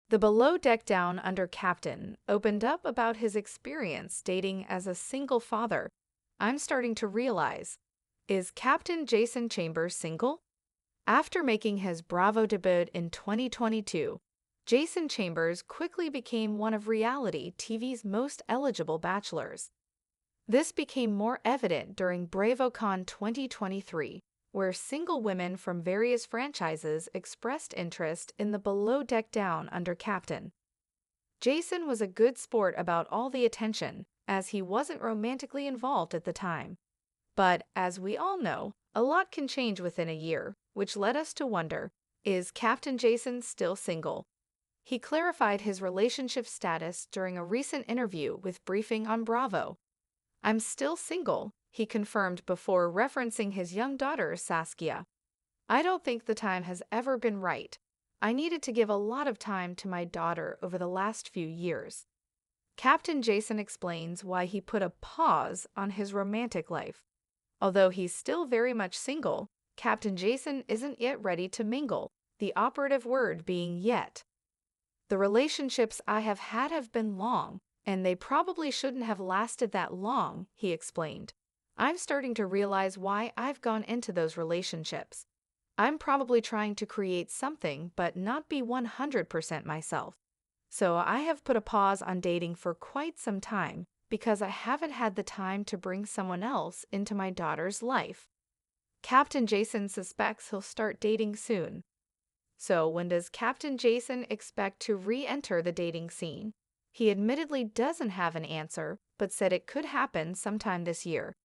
The Below Deck Down Under captain opened up about his experience dating as a single father. I'm starting to realize, is Captain Jason Chambers single? After making his Bravo debut in 2022, Jason Chambers quickly became one of reality TV's most eligible bachelors. This became more evident during BravoCon 2023, where single women from various franchises expressed interest in the Below Deck Down Under captain. Jason was a good sport about all the attention, as he wasn't romantically involved at the time. But, as we all know, a lot can change within a year, which led us to wonder, is Captain Jason still single? He clarified his relationship status during a recent interview with Briefing on Bravo. "I'm still single," he confirmed before referencing his young daughter, Saskia. "I don't think the time has ever been right. I needed to give a lot of time to my daughter over the last few years." Captain Jason explains why he put a pause on his romantic life. Although he's still very much single, Captain Jason isn't yet ready to mingle, the operative word being yet. "The relationships I have had have been long, and they probably shouldn't have lasted that long," he explained. "I'm starting to realize why I've gone into those relationships. I'm probably trying to create something but not be 100% myself. So I have put a pause on dating for quite some time because I haven't had the time to bring someone else into my daughter's life." Captain Jason suspects he'll start dating soon. So when does Captain Jason expect to re-enter the dating scene? He admittedly doesn't have an answer, but said it could happen sometime this year.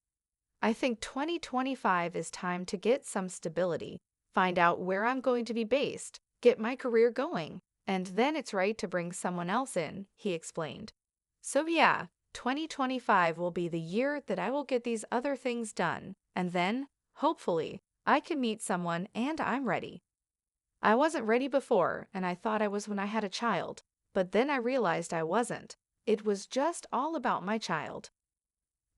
"I think 2025 is time to get some stability, find out where I'm going to be based, get my career going, and then it's right to bring someone else in," he explained. "So yeah, 2025 will be the year that I will get these other things done, and then, hopefully, I can meet someone and I'm ready. I wasn't ready before, and I thought I was when I had a child, but then I realized I wasn't. It was just all about my child.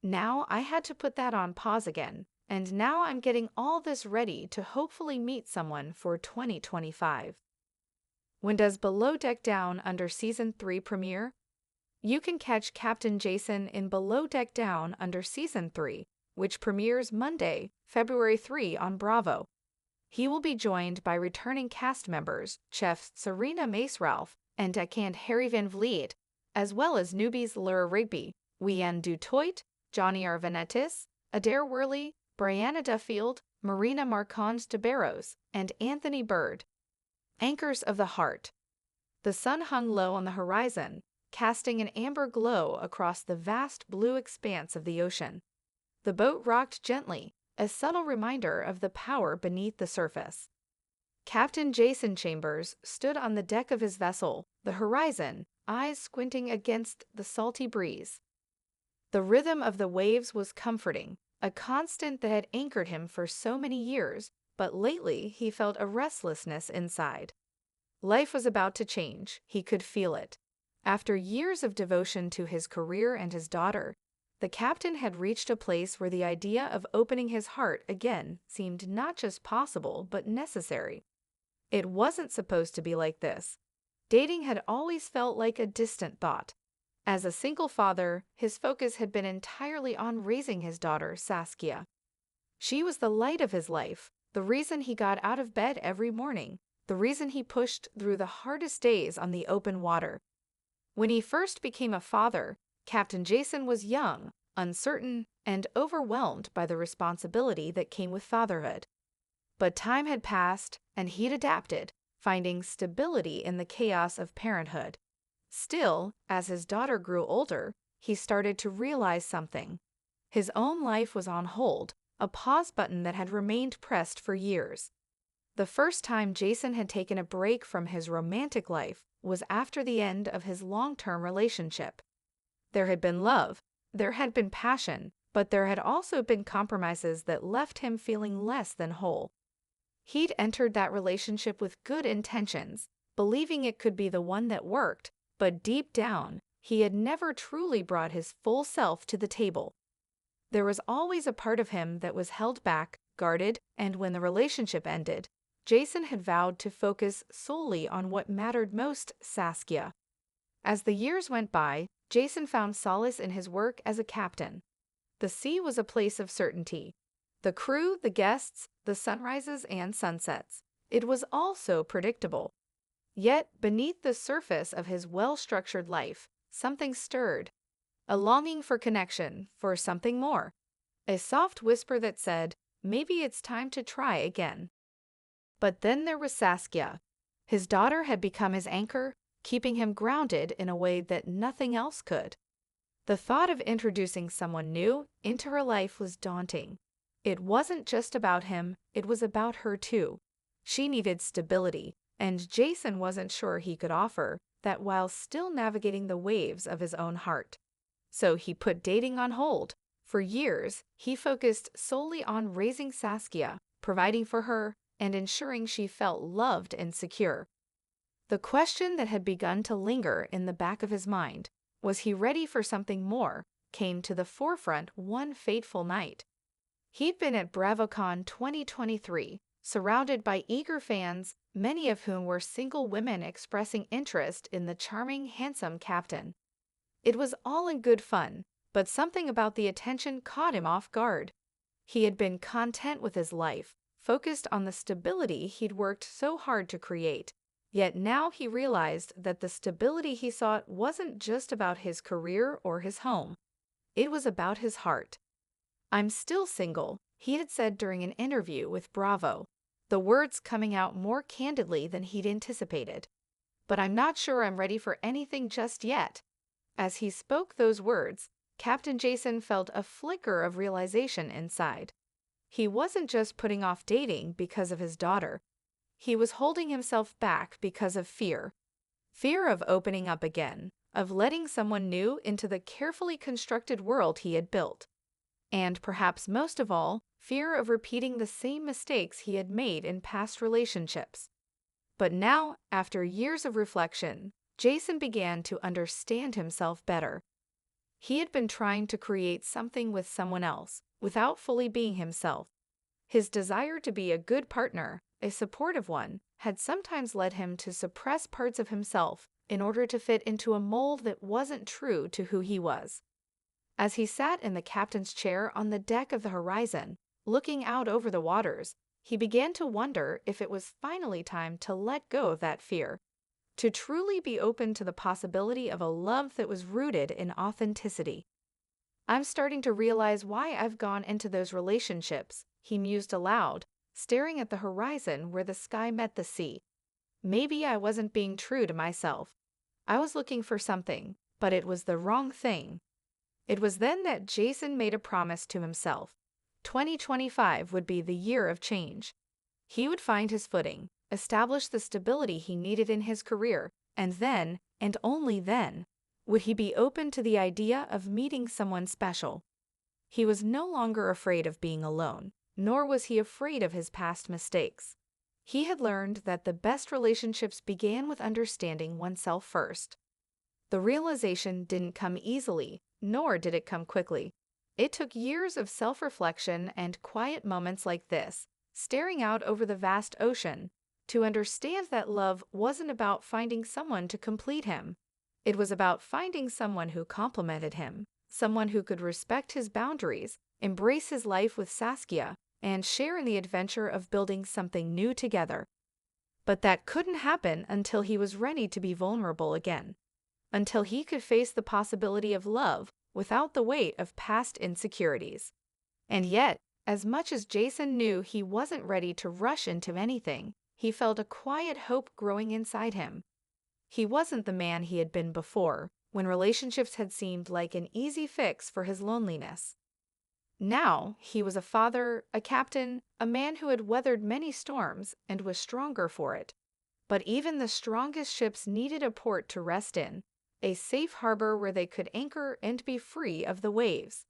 Now I had to put that on pause again, and now I'm getting all this ready to hopefully meet someone for 2025. When does Below Deck Down Under Season 3 premiere? You can catch Captain Jason in Below Deck Down Under Season 3, which premieres Monday, February 3 on Bravo. He will be joined by returning cast members Chef Serena Mace-Ralph and deckhand Harry Van Vliet, as well as newbies Laura Rigby, Wian Du Toit, Johnny Arvanetis, Adair Worley, Brianna Duffield, Marina Marcondes de Barros, and Anthony Bird. Anchors of the Heart. The sun hung low on the horizon, casting an amber glow across the vast blue expanse of the ocean. The boat rocked gently, a subtle reminder of the power beneath the surface. Captain Jason Chambers stood on the deck of his vessel, the horizon, eyes squinting against the salty breeze. The rhythm of the waves was comforting, a constant that had anchored him for so many years, but lately he felt a restlessness inside. Life was about to change, he could feel it. After years of devotion to his career and his daughter, the captain had reached a place where the idea of opening his heart again seemed not just possible but necessary. It wasn't supposed to be like this. Dating had always felt like a distant thought. As a single father, his focus had been entirely on raising his daughter, Saskia. She was the light of his life, the reason he got out of bed every morning, the reason he pushed through the hardest days on the open water. When he first became a father, Captain Jason was young, uncertain, and overwhelmed by the responsibility that came with fatherhood. But time had passed, and he'd adapted, finding stability in the chaos of parenthood. Still, as his daughter grew older, he started to realize something. His own life was on hold, a pause button that had remained pressed for years. The first time Jason had taken a break from his romantic life was after the end of his long-term relationship. There had been love, there had been passion, but there had also been compromises that left him feeling less than whole. He'd entered that relationship with good intentions, believing it could be the one that worked, but deep down, he had never truly brought his full self to the table. There was always a part of him that was held back, guarded, and when the relationship ended, Jason had vowed to focus solely on what mattered most: Saskia. As the years went by, Jason found solace in his work as a captain. The sea was a place of certainty. The crew, the guests, the sunrises and sunsets. It was all so predictable. Yet, beneath the surface of his well-structured life, something stirred. A longing for connection, for something more. A soft whisper that said, maybe it's time to try again. But then there was Saskia. His daughter had become his anchor, keeping him grounded in a way that nothing else could. The thought of introducing someone new into her life was daunting. It wasn't just about him, it was about her too. She needed stability, and Jason wasn't sure he could offer that while still navigating the waves of his own heart. So he put dating on hold. For years, he focused solely on raising Saskia, providing for her, and ensuring she felt loved and secure. The question that had begun to linger in the back of his mind, was he ready for something more, came to the forefront one fateful night. He'd been at BravoCon 2023, surrounded by eager fans, many of whom were single women expressing interest in the charming, handsome captain. It was all in good fun, but something about the attention caught him off guard. He had been content with his life, focused on the stability he'd worked so hard to create. Yet now he realized that the stability he sought wasn't just about his career or his home. It was about his heart. "I'm still single," he had said during an interview with Bravo, the words coming out more candidly than he'd anticipated. "But I'm not sure I'm ready for anything just yet." As he spoke those words, Captain Jason felt a flicker of realization inside. He wasn't just putting off dating because of his daughter. He was holding himself back because of fear. Fear of opening up again, of letting someone new into the carefully constructed world he had built. And perhaps most of all, fear of repeating the same mistakes he had made in past relationships. But now, after years of reflection, Jason began to understand himself better. He had been trying to create something with someone else, without fully being himself. His desire to be a good partner, a supportive one, had sometimes led him to suppress parts of himself in order to fit into a mold that wasn't true to who he was. As he sat in the captain's chair on the deck of the Horizon, looking out over the waters, he began to wonder if it was finally time to let go of that fear, to truly be open to the possibility of a love that was rooted in authenticity. "I'm starting to realize why I've gone into those relationships," he mused aloud, staring at the horizon where the sky met the sea. "Maybe I wasn't being true to myself. I was looking for something, but it was the wrong thing." It was then that Jason made a promise to himself. 2025 would be the year of change. He would find his footing, establish the stability he needed in his career, and then, and only then, would he be open to the idea of meeting someone special. He was no longer afraid of being alone, nor was he afraid of his past mistakes. He had learned that the best relationships began with understanding oneself first. The realization didn't come easily, nor did it come quickly. It took years of self-reflection and quiet moments like this, staring out over the vast ocean, to understand that love wasn't about finding someone to complete him. It was about finding someone who complemented him, someone who could respect his boundaries, embrace his life with Saskia, and share in the adventure of building something new together. But that couldn't happen until he was ready to be vulnerable again, until he could face the possibility of love without the weight of past insecurities. And yet, as much as Jason knew he wasn't ready to rush into anything, he felt a quiet hope growing inside him. He wasn't the man he had been before, when relationships had seemed like an easy fix for his loneliness. Now, he was a father, a captain, a man who had weathered many storms and was stronger for it. But even the strongest ships needed a port to rest in, a safe harbor where they could anchor and be free of the waves.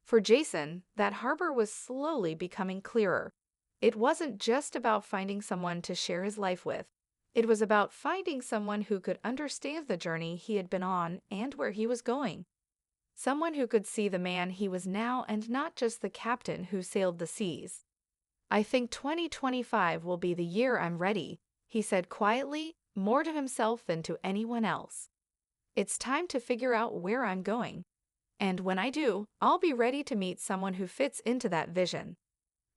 For Jason, that harbor was slowly becoming clearer. It wasn't just about finding someone to share his life with. It was about finding someone who could understand the journey he had been on and where he was going. Someone who could see the man he was now and not just the captain who sailed the seas. I think 2025 will be the year I'm ready, he said quietly, more to himself than to anyone else. It's time to figure out where I'm going. And when I do, I'll be ready to meet someone who fits into that vision.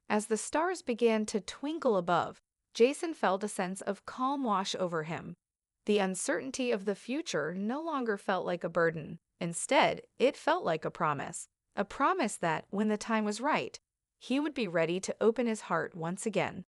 As the stars began to twinkle above, Jason felt a sense of calm wash over him. The uncertainty of the future no longer felt like a burden. Instead, it felt like a promise that, when the time was right, he would be ready to open his heart once again.